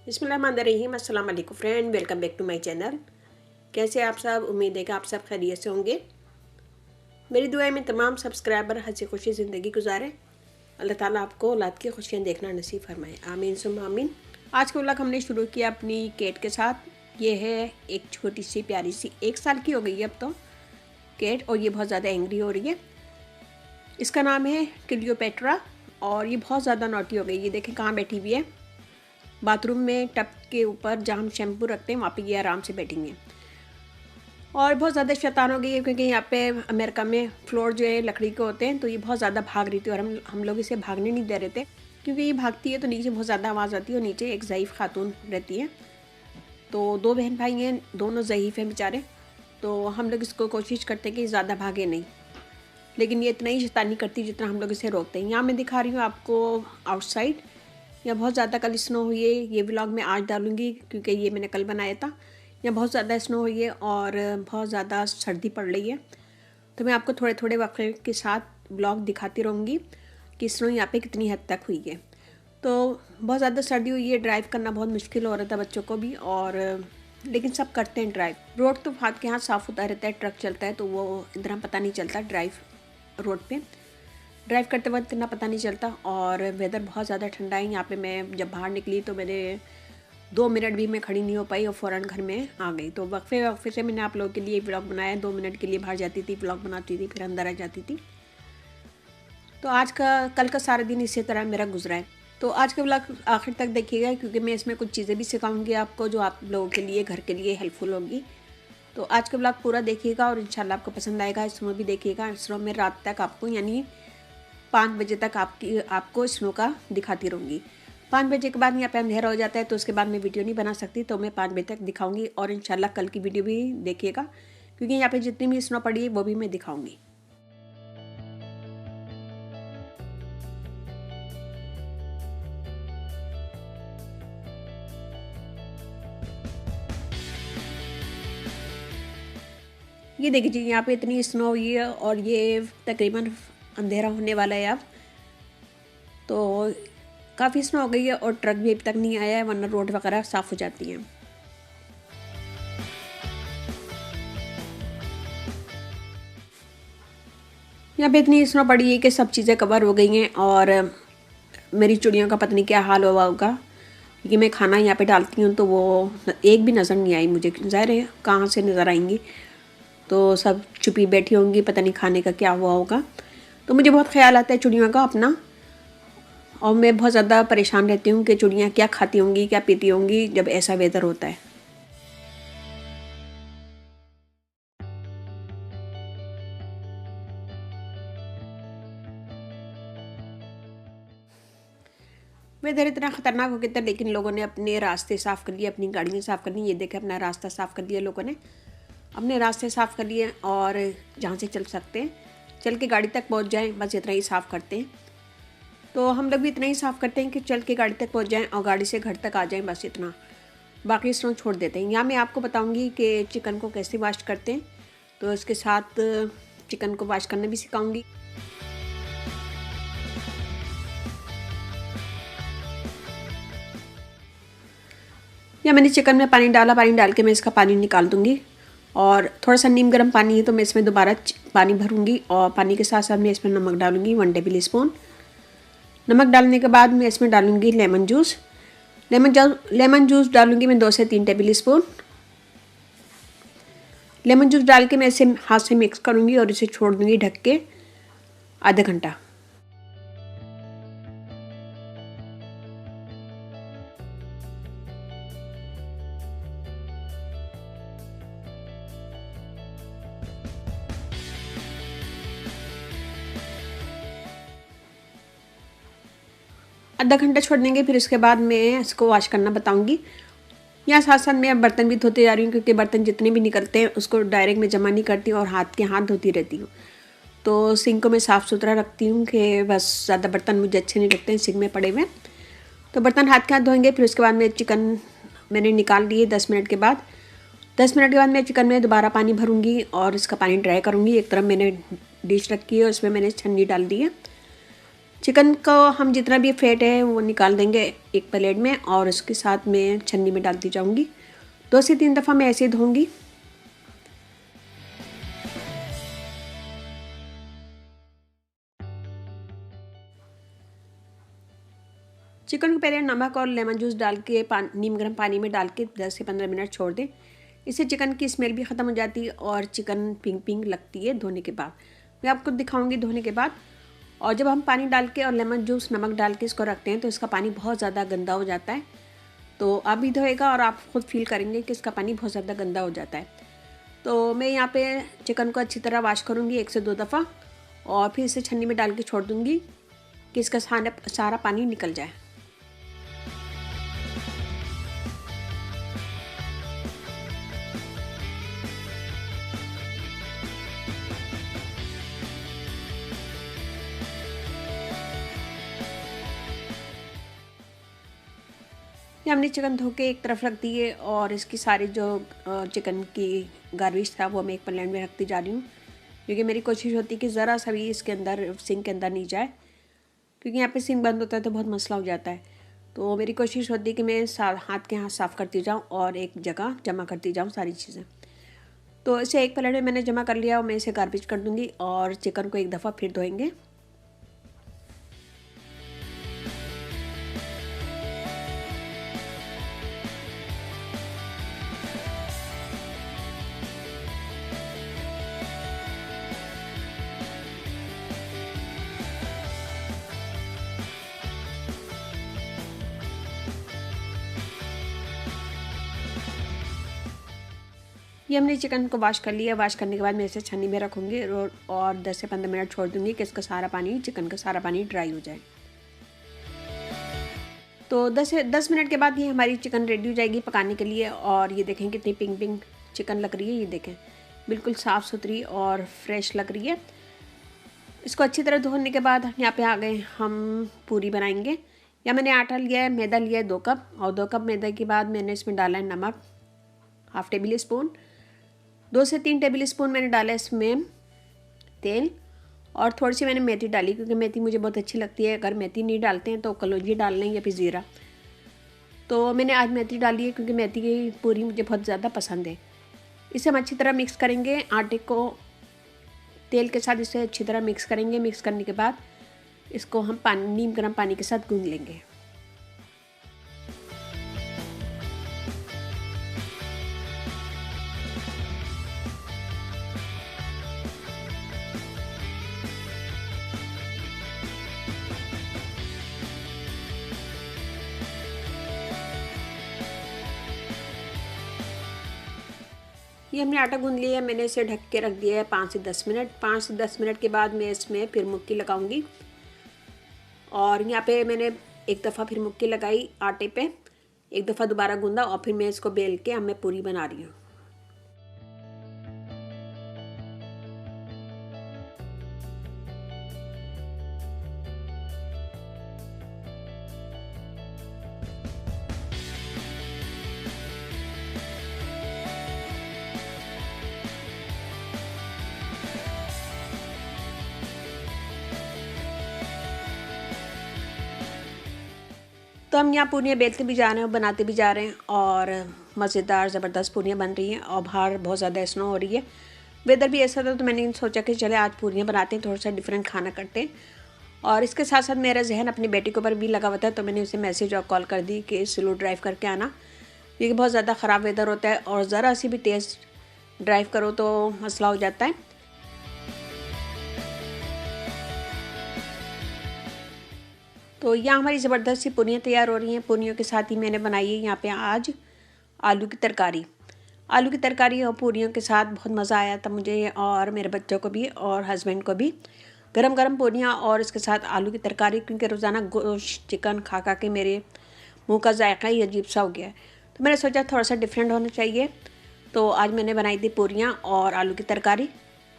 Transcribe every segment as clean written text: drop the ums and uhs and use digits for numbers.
बिस्मिल्लाहिर्रहमानिर्रहीम। अस्सलाम वालेकुम friend, welcome back to my channel. कैसे आप सब? उम्मीद है कि आप सब खैरियत से होंगे। मेरी दुआ में तमाम सब्सक्राइबर हंसी खुशी ज़िंदगी गुजारें। अल्लाह ताला आपको औलाद की खुशियाँ देखना नसीब फरमाए, आमीन सुम्मा आमीन। आज का व्लॉग हमने शुरू किया अपनी केट के साथ। ये है एक छोटी सी प्यारी सी 1 साल की हो गई है अब तो केट, और ये बहुत ज़्यादा एंग्री हो रही है। इसका नाम है क्लियोपेट्रा और ये बहुत ज़्यादा नॉटी हो गई। ये देखें कहाँ बैठी हुई है, बाथरूम में टब के ऊपर जहाँ हम शैम्पू रखते हैं वहाँ पे ये आराम से बैठेंगे। और बहुत ज़्यादा शैतान हो गई है क्योंकि यहाँ पे अमेरिका में फ्लोर जो है लकड़ी के होते हैं, तो ये बहुत ज़्यादा भाग रही थी और हम लोग इसे भागने नहीं दे रहे थे क्योंकि ये भागती है तो नीचे बहुत ज़्यादा आवाज़ आती है और नीचे एक ज़ईफ़ खातून रहती है। तो 2 बहन भाई हैं, दोनों ज़ईफ़ हैं बेचारे। तो हम लोग इसको कोशिश करते हैं कि ज़्यादा भागे नहीं, लेकिन ये इतना ही शैतानी करती जितना हम लोग इसे रोकते हैं। यहाँ मैं दिखा रही हूँ आपको आउटसाइड। यहाँ बहुत ज़्यादा कल स्नो हुई है। ये व्लॉग मैं आज डालूँगी क्योंकि ये मैंने कल बनाया था। यहाँ बहुत ज़्यादा स्नो हुई है और बहुत ज़्यादा सर्दी पड़ रही है, तो मैं आपको थोड़े थोड़े वक्फे के साथ व्लॉग दिखाती रहूँगी कि स्नो यहाँ पे कितनी हद तक हुई है। तो बहुत ज़्यादा सर्दी हुई है, ड्राइव करना बहुत मुश्किल हो रहा था बच्चों को भी, और लेकिन सब करते हैं ड्राइव। रोड तो हाथ के हाथ साफ़ होता रहता है, ट्रक चलता है तो वो इतना पता नहीं चलता ड्राइव रोड पे ड्राइव करते वक्त इतना पता नहीं चलता। और वेदर बहुत ज़्यादा ठंडा है। यहाँ पे मैं जब बाहर निकली तो मैंने 2 मिनट भी मैं खड़ी नहीं हो पाई और फ़ौरन घर में आ गई। तो वक्फे से मैंने आप लोगों के लिए व्लॉग बनाया। 2 मिनट के लिए बाहर जाती थी, व्लॉग बनाती थी, फिर अंदर आ जाती थी। तो कल का सारा दिन इसी तरह मेरा गुजरा है। तो आज का व्लॉग आखिर तक देखिएगा क्योंकि मैं इसमें कुछ चीज़ें भी सिखाऊंगी आपको जो आप लोगों के लिए घर के लिए हेल्पफुल होगी। तो आज का व्लॉग पूरा देखिएगा और इंशाल्लाह आपको पसंद आएगा। स्नो भी देखिएगा। स्नो में रात तक आपको यानी 5 बजे तक आपको स्नो का दिखाती रहूँगी। 5 बजे के बाद यहाँ पे अंधेरा हो जाता है तो उसके बाद मैं वीडियो नहीं बना सकती, तो मैं 5 बजे तक दिखाऊंगी। और इंशाल्लाह कल की वीडियो भी देखिएगा क्योंकि यहाँ पे जितनी भी स्नो पड़ी है वो भी मैं दिखाऊंगी। ये देखिए यहाँ पे इतनी स्नो हुई है और ये तकरीबन अंधेरा होने वाला है अब। तो काफ़ी स्नो हो गई है और ट्रक भी अभी तक नहीं आया है, वरना रोड वगैरह साफ़ हो जाती हैं। यहाँ पे इतनी स्नो पड़ी है कि सब चीज़ें कवर हो गई हैं और मेरी चिड़ियों का पता नहीं क्या हाल हुआ होगा क्योंकि मैं खाना यहाँ पे डालती हूँ तो वो एक भी नज़र नहीं आई मुझे। ज़ाहिर है कहाँ से नज़र आएंगी, तो सब छुपी बैठी होंगी, पता नहीं खाने का क्या हुआ होगा। तो मुझे बहुत ख्याल आता है चिड़ियों का अपना, और मैं बहुत ज़्यादा परेशान रहती हूँ कि चिड़ियाँ क्या खाती होंगी, क्या पीती होंगी जब ऐसा वेदर होता है। वेदर इतना ख़तरनाक हो गया था, लेकिन लोगों ने अपने रास्ते साफ़ कर लिए, अपनी गाड़ियाँ साफ़ कर ली। ये देखें अपना रास्ता साफ़ कर लिया लोगों ने, अपने रास्ते साफ़ कर लिए और जहाँ से चल सकते हैं चल के गाड़ी तक पहुँच जाएँ, बस इतना ही साफ़ करते हैं। तो हम लोग भी इतना ही साफ़ करते हैं कि चल के गाड़ी तक पहुँच जाएँ और गाड़ी से घर तक आ जाएँ, बस इतना। बाकी स्नो छोड़ देते हैं। यहाँ मैं आपको बताऊँगी कि चिकन को कैसे वाश करते हैं, तो इसके साथ चिकन को वाश करना भी सिखाऊँगी। या मैंने चिकन में पानी डाला, पानी डाल के मैं इसका पानी निकाल दूँगी और थोड़ा सा नीम गर्म पानी है तो मैं इसमें दोबारा पानी भरूँगी और पानी के साथ साथ मैं इसमें नमक डालूँगी 1 टेबल स्पून। नमक डालने के बाद मैं इसमें डालूँगी लेमन जूस। लेमन जूस डालूँगी मैं 2 से 3 टेबल स्पून। लेमन जूस डाल के मैं इसे हाथ से मिक्स करूँगी और इसे छोड़ दूँगी ढक के आधा घंटा। आधा घंटा छोड़ देंगे, फिर उसके बाद मैं इसको वॉश करना बताऊंगी। यहाँ साथ साथ मैं अब बर्तन भी धोते जा रही हूँ क्योंकि बर्तन जितने भी निकलते हैं उसको डायरेक्ट में जमा नहीं करती और हाथ के हाथ धोती रहती हूँ। तो सिंक को मैं साफ़ सुथरा रखती हूँ कि बस ज़्यादा बर्तन मुझे अच्छे नहीं लगते हैं सिंक में पड़े हुए। तो बर्तन हाथ के हाथ धोएंगे। फिर उसके बाद मैं चिकन मैंने निकाल लिए 10 मिनट के बाद। 10 मिनट के बाद मैं चिकन में दोबारा पानी भरूँगी और इसका पानी ड्राई करूँगी। एक तरफ मैंने डिश रखी है और उसमें मैंने छन्नी डाल दी है। चिकन को हम जितना भी फैट है वो निकाल देंगे एक प्लेट में, और उसके साथ मैं छन्नी में डालती जाऊंगी। 2 से 3 दफ़ा मैं ऐसे धोऊंगी। चिकन को पहले नमक और लेमन जूस डाल के नीम गर्म पानी में डाल के 10 से 15 मिनट छोड़ दें। इससे चिकन की स्मेल भी ख़त्म हो जाती है और चिकन पिंक पिंक लगती है धोने के बाद। मैं आपको दिखाऊंगी धोने के बाद। और जब हम पानी डाल के और लेमन जूस नमक डाल के इसको रखते हैं तो इसका पानी बहुत ज़्यादा गंदा हो जाता है। तो आप भी धोएगा और आप खुद फील करेंगे कि इसका पानी बहुत ज़्यादा गंदा हो जाता है। तो मैं यहाँ पे चिकन को अच्छी तरह वॉश करूँगी 1 से 2 दफ़ा, और फिर इसे छन्नी में डाल के छोड़ दूँगी कि इसका सारा पानी निकल जाए। ये हमने चिकन धो के एक तरफ रख दी है, और इसकी सारी जो चिकन की गार्निश था वो मैं एक प्लेट में रखती जा रही हूँ, क्योंकि मेरी कोशिश होती है कि ज़रा सा भी इसके अंदर सिंक के अंदर नहीं जाए, क्योंकि यहाँ पे सिंक बंद होता है तो बहुत मसला हो जाता है। तो मेरी कोशिश होती है कि मैं हाथ साफ़ करती जाऊँ और एक जगह जमा करती जाऊँ सारी चीज़ें। तो इसे एक प्लेट में मैंने जमा कर लिया और मैं इसे गार्निश कर दूँगी, और चिकन को एक दफ़ा फिर धोएंगे। ये हमने चिकन को वॉश कर लिया। वॉश करने के बाद मैं इसे छन्नी में रखूँगी और 10 से 15 मिनट छोड़ दूँगी कि इसका सारा पानी, चिकन का सारा पानी ड्राई हो जाए। तो 10 मिनट के बाद ये हमारी चिकन रेडी हो जाएगी पकाने के लिए। और ये देखें कितनी पिंक पिंक चिकन लग रही है। ये देखें बिल्कुल साफ़ सुथरी और फ्रेश लग रही है। इसको अच्छी तरह धोने के बाद यहाँ पे आ गए हम पूरी बनाएंगे। या मैंने आटा लिया है, मैदा लिया है 2 कप, और 2 कप मैदे के बाद मैंने इसमें डाला है नमक ½ टेबल स्पून, 2 से 3 टेबल स्पून मैंने डाला इसमें तेल, और थोड़ी सी मैंने मेथी डाली, क्योंकि मेथी मुझे बहुत अच्छी लगती है। अगर मेथी नहीं डालते हैं तो कलौंजी डाल लें या फिर ज़ीरा। तो मैंने आज मेथी डाली है क्योंकि मेथी की पूरी मुझे बहुत ज़्यादा पसंद है। इसे हम अच्छी तरह मिक्स करेंगे। आटे को तेल के साथ इसे अच्छी तरह मिक्स करेंगे। मिक्स करने के बाद इसको हम नीम गर्म पानी के साथ गूंद लेंगे। ये हमने आटा गूंद लिया है। मैंने इसे ढक के रख दिया है 5 से 10 मिनट। 5 से 10 मिनट के बाद मैं इसमें फिर मुक्की लगाऊंगी, और यहाँ पे मैंने एक दफ़ा फिर मुक्की लगाई आटे पे, एक दफ़ा दोबारा गूंदा, और फिर मैं इसको बेल के अब मैं पूरी बना रही हूँ। तो हम यहाँ पूरियाँ बेलते भी जा रहे हैं और बनाते भी जा रहे हैं, और मज़ेदार ज़बरदस्त पूरियाँ बन रही हैं। और बाहर बहुत ज़्यादा स्नो हो रही है, वेदर भी ऐसा था, तो मैंने सोचा कि चले आज पूरियाँ बनाते हैं, थोड़ा सा डिफरेंट खाना करते हैं। और इसके साथ साथ मेरा जहन अपनी बेटी के ऊपर भी लगा हुआ था, तो मैंने उसे मैसेज और कॉल कर दी कि स्लो ड्राइव करके आना, क्योंकि बहुत ज़्यादा ख़राब वेदर होता है और ज़रा सी भी तेज़ ड्राइव करो तो मसला हो जाता है। तो यहाँ हमारी ज़बरदस्त सी पूरियाँ तैयार हो रही हैं। पूरियों के साथ ही मैंने बनाई है यहाँ पे आज आलू की तरकारी। आलू की तरकारी और पूरियों के साथ बहुत मज़ा आया था मुझे और मेरे बच्चों को भी और हस्बैंड को भी। गरम गरम पूरियाँ और इसके साथ आलू की तरकारी, क्योंकि रोज़ाना गोश्त चिकन खा खा के मेरे मुँह का जायका ही अजीब सा हो गया है, तो मैंने सोचा थोड़ा सा डिफरेंट होना चाहिए। तो आज मैंने बनाई थी पूरियाँ और आलू की तरकारी।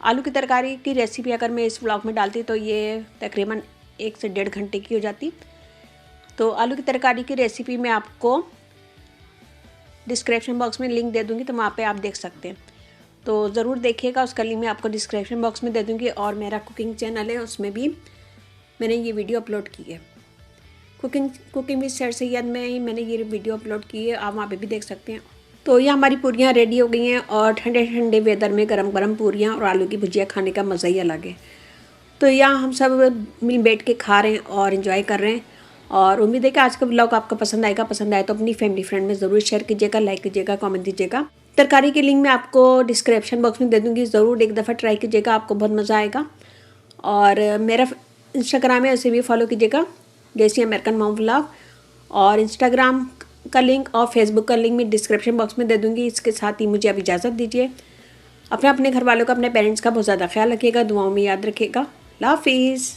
आलू की तरकारी की रेसिपी अगर मैं इस व्लॉग में डालती तो ये तकरीबन 1 से 1.5 घंटे की हो जाती। तो आलू की तरकारी की रेसिपी मैं आपको डिस्क्रिप्शन बॉक्स में लिंक दे दूँगी, तो वहाँ पे आप देख सकते हैं, तो ज़रूर देखिएगा। उसका लिंक मैं आपको डिस्क्रिप्शन बॉक्स में दे दूँगी। और मेरा कुकिंग चैनल है, उसमें भी मैंने ये वीडियो अपलोड की है। कुकिंग विद सर सैयद में ही मैंने ये वीडियो अपलोड की है, आप वहाँ पे भी देख सकते हैं। तो ये हमारी पूरियाँ रेडी हो गई हैं और ठंडे ठंडे वेदर में गरम गरम पूरियाँ और आलू की भुजिया खाने का मज़ा ही अलग है। तो यहाँ हम सब मिल बैठ के खा रहे हैं और इन्जॉय कर रहे हैं। और उम्मीद है कि आज का व्लॉग आपको पसंद आएगा। पसंद आए तो अपनी फैमिली फ्रेंड में ज़रूर शेयर कीजिएगा, लाइक कीजिएगा, कमेंट दीजिएगा। तरकारी की लिंक मैं आपको डिस्क्रिप्शन बॉक्स में दे दूँगी, ज़रूर एक दफ़ा ट्राई कीजिएगा, आपको बहुत मज़ा आएगा। और मेरा इंस्टाग्राम है, उसे भी फॉलो कीजिएगा, देसी अमेरिकन मॉम व्लॉग। और इंस्टाग्राम का लिंक और फेसबुक का लिंक मैं डिस्क्रिप्शन बॉक्स में दे दूँगी। इसके साथ ही मुझे अब इजाज़त दीजिए। अपने घर वालों का, अपने पेरेंट्स का बहुत ज़्यादा ख्याल रखिएगा, दुआओं में याद रखिएगा। अल्लाह हाफिज़।